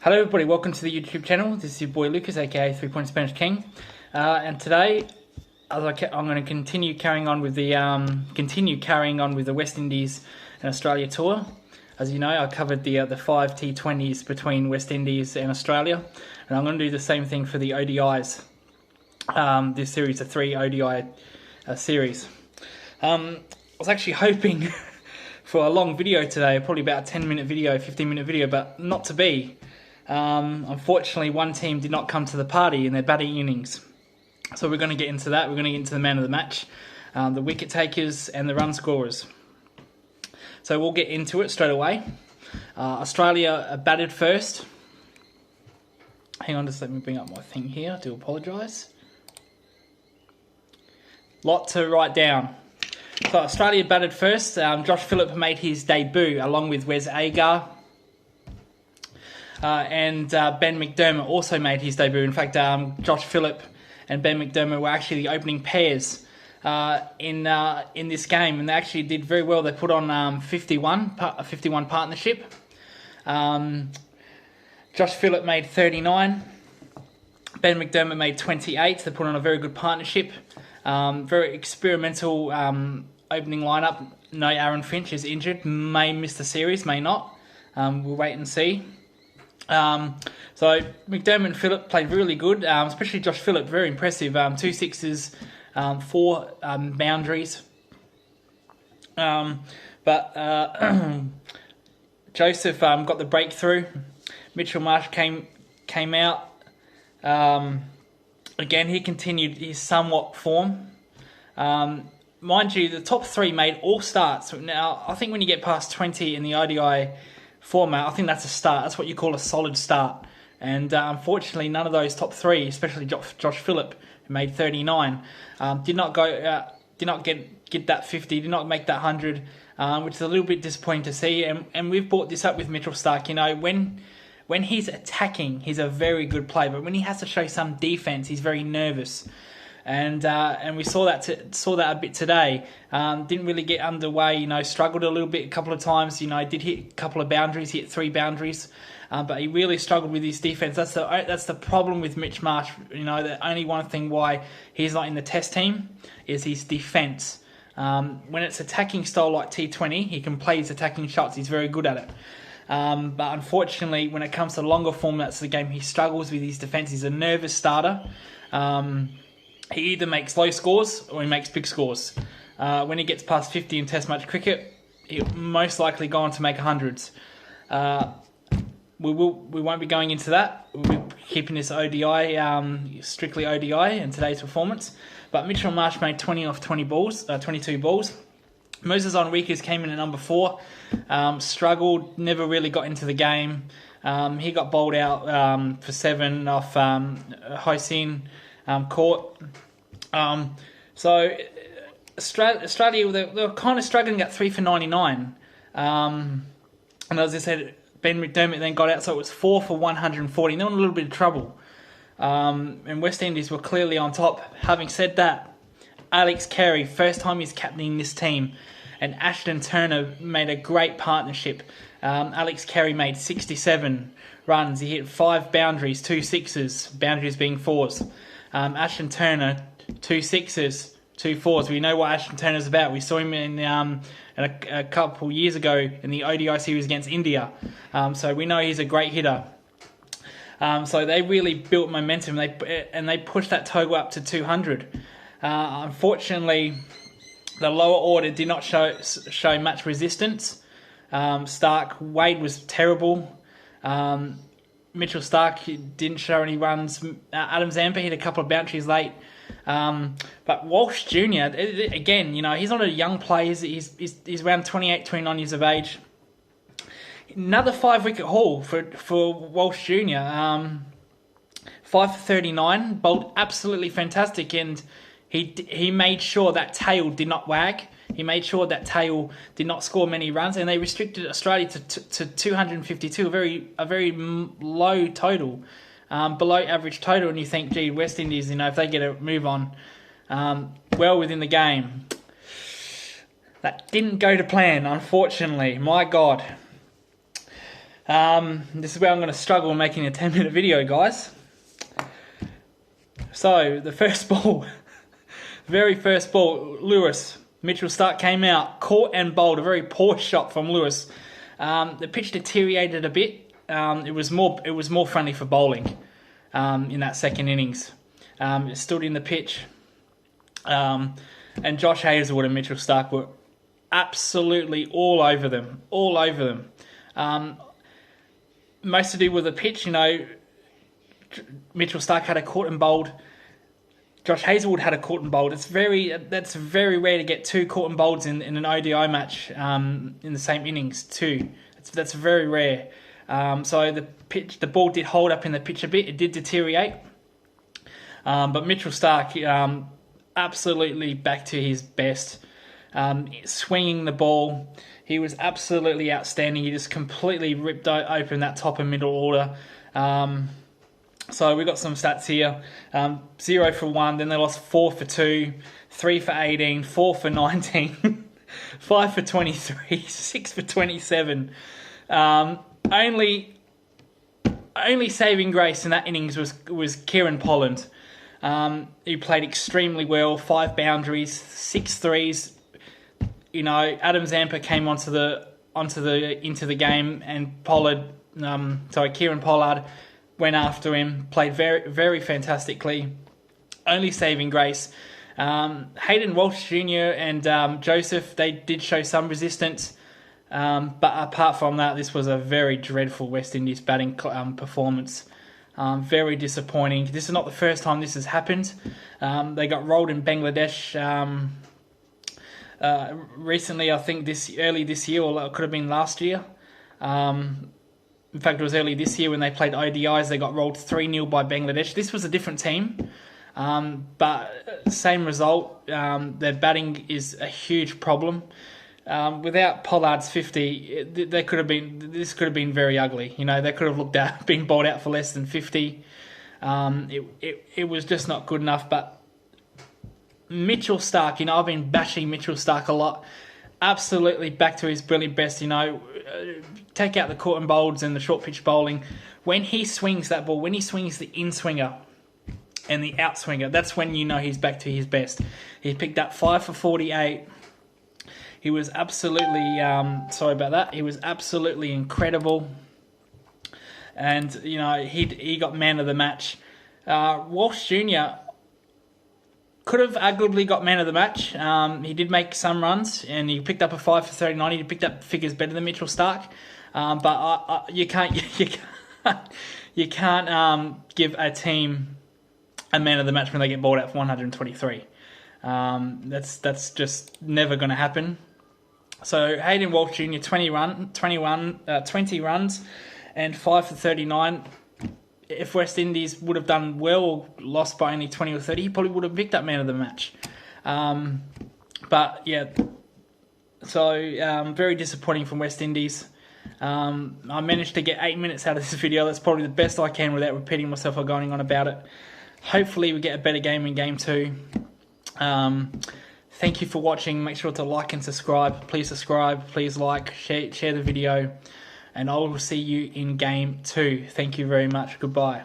Hello everybody, welcome to the YouTube channel. This is your boy Lucas, aka 3 Point Spanish King, and today I'm going to continue carrying on with the West Indies and Australia tour. As you know, I covered the 5 T20s between West Indies and Australia, and I'm going to do the same thing for the ODIs. This series, a 3 ODI series. I was actually hoping for a long video today, probably about a 10-minute video, 15-minute video, but not to be. Unfortunately, one team did not come to the party in their batting innings. So we're going to get into that. We're going to get into the man of the match, the wicket takers and the run scorers. So we'll get into it straight away. Australia batted first. Hang on, just let me bring up my thing here. I do apologise. Lot to write down. So Australia batted first. Josh Phillip made his debut along with Wes Agar. And Ben McDermott also made his debut. In fact, Josh Phillip and Ben McDermott were actually the opening pairs in this game, and they actually did very well. They put on a 51 partnership. Josh Phillip made 39. Ben McDermott made 28. They put on a very good partnership. Very experimental opening lineup. No, Aaron Finch is injured. May miss the series, may not. We'll wait and see. So McDermott and Phillip played really good, especially Josh Phillip, very impressive. 2 sixes, 4 boundaries. But Joseph got the breakthrough. Mitchell Marsh came out. Again, he continued his somewhat form. Mind you, the top 3 made all starts. Now, I think when you get past 20 in the ODI format, I think that's a start. That's what you call a solid start. And unfortunately, none of those top 3, especially Josh Phillip, who made 39, did not get that 50, did not make that 100, which is a little bit disappointing to see. And we've brought this up with Mitchell Starc. You know, when he's attacking, he's a very good player, but when he has to show some defense, he's very nervous. And we saw that a bit today. Didn't really get underway. You know, struggled a little bit a couple of times. You know, did hit a couple of boundaries, hit 3 boundaries, but he really struggled with his defense. That's the problem with Mitch Marsh. You know, the only one thing why he's not in the Test team is his defense. When it's attacking style like T20, he can play his attacking shots. He's very good at it. But unfortunately, when it comes to longer formats of the game, he struggles with his defense. He's a nervous starter. He either makes low scores or he makes big scores. When he gets past 50 in Test match cricket, he'll most likely go on to make 100s. We won't be going into that. We'll be keeping this ODI, strictly ODI in today's performance. But Mitchell Marsh made 20 off 22 balls. Moses Enriquez came in at number 4. Struggled, never really got into the game. He got bowled out for 7 off Hossein caught. So Australia, they were kind of struggling at 3 for 99. And as I said, Ben McDermott then got out, so it was 4 for 140. They were in a little bit of trouble. And West Indies were clearly on top. Having said that, Alex Carey, first time he's captaining this team, and Ashton Turner made a great partnership. Alex Carey made 67 runs. He hit 5 boundaries, 2 sixes, boundaries being 4s. Ashton Turner, 2 sixes, 2 4s. We know what Ashton Turner's about. We saw him in a couple years ago in the ODI series against India. So we know he's a great hitter. So they really built momentum. They pushed that total up to 200. Unfortunately, the lower order did not show much resistance. Wade was terrible. Mitchell Starc didn't show any runs. Adam Zampa hit a couple of boundaries late. But Walsh Jr., again, you know, he's not a young player. He's around 28, 29 years of age. Another 5-wicket haul for Walsh Jr. 5 for 39, bowled absolutely fantastic, and he made sure that tail did not wag. He made sure that tail did not score many runs, and they restricted Australia to 252, a very low total, below average total. And you think, gee, West Indies, you know, if they get a move on, well within the game. That didn't go to plan, unfortunately. My God. This is where I'm going to struggle making a 10-minute video, guys. So, the first ball, very first ball, Lewis. Mitchell Starc came out, caught and bowled a very poor shot from Lewis. The pitch deteriorated a bit. It was more friendly for bowling in that second innings. It stood in the pitch. And Josh Hazlewood and Mitchell Starc were absolutely all over them. Most to do with the pitch, you know. Mitchell Starc had a caught and bowled. Josh Hazlewood had a caught and bowled. That's very rare to get two caught and bowls in an ODI match in the same innings too. That's very rare. So the ball did hold up in the pitch a bit. It did deteriorate. But Mitchell Starc absolutely back to his best. Swinging the ball, he was absolutely outstanding. He just completely ripped open that top and middle order. So we got some stats here. 0 for 1, then they lost 4 for 2, 3 for 18, 4 for 19, 5 for 23, 6 for 27. Only saving grace in that innings was Kieran Polland. He played extremely well, 5 boundaries, 6 threes. You know, Adam Zampa came into the game, and Kieran Pollard went after him, played very, very fantastically. Only saving grace. Hayden Walsh Jr. and Joseph, they did show some resistance. But apart from that, this was a very dreadful West Indies batting performance. Very disappointing. This is not the first time this has happened. They got rolled in Bangladesh recently, I think early this year, or it could have been last year. In fact, it was early this year when they played ODIs. They got rolled 3-0 by Bangladesh. This was a different team, but same result. Their batting is a huge problem. Without Pollard's 50, this could have been very ugly. You know, they could have looked at being bowled out for less than 50. It was just not good enough. But Mitchell Starc, you know, I've been bashing Mitchell Starc a lot. Absolutely back to his brilliant best. You know, take out the caught and bowls and the short pitch bowling. When he swings that ball, when he swings the in-swinger and the out-swinger, that's when you know he's back to his best. He picked up 5 for 48. He was absolutely, sorry about that, he was absolutely incredible. And, you know, he got man of the match. Walsh Jr. could have arguably got man of the match. He did make some runs, and he picked up a 5 for 39. He picked up figures better than Mitchell Starc. But you can't give a team a man of the match when they get bowled out for 123. That's just never going to happen. So Hayden Walsh Jr. 20 runs and 5 for 39. If West Indies would have done well or lost by only 20 or 30, he probably would have picked up man of the match. But yeah, so very disappointing from West Indies. I managed to get 8 minutes out of this video. That's probably the best I can without repeating myself or going on about it. Hopefully we get a better game in Game 2. Thank you for watching. Make sure to like and subscribe. Please subscribe. Please like, share the video. And I will see you in Game 2. Thank you very much. Goodbye.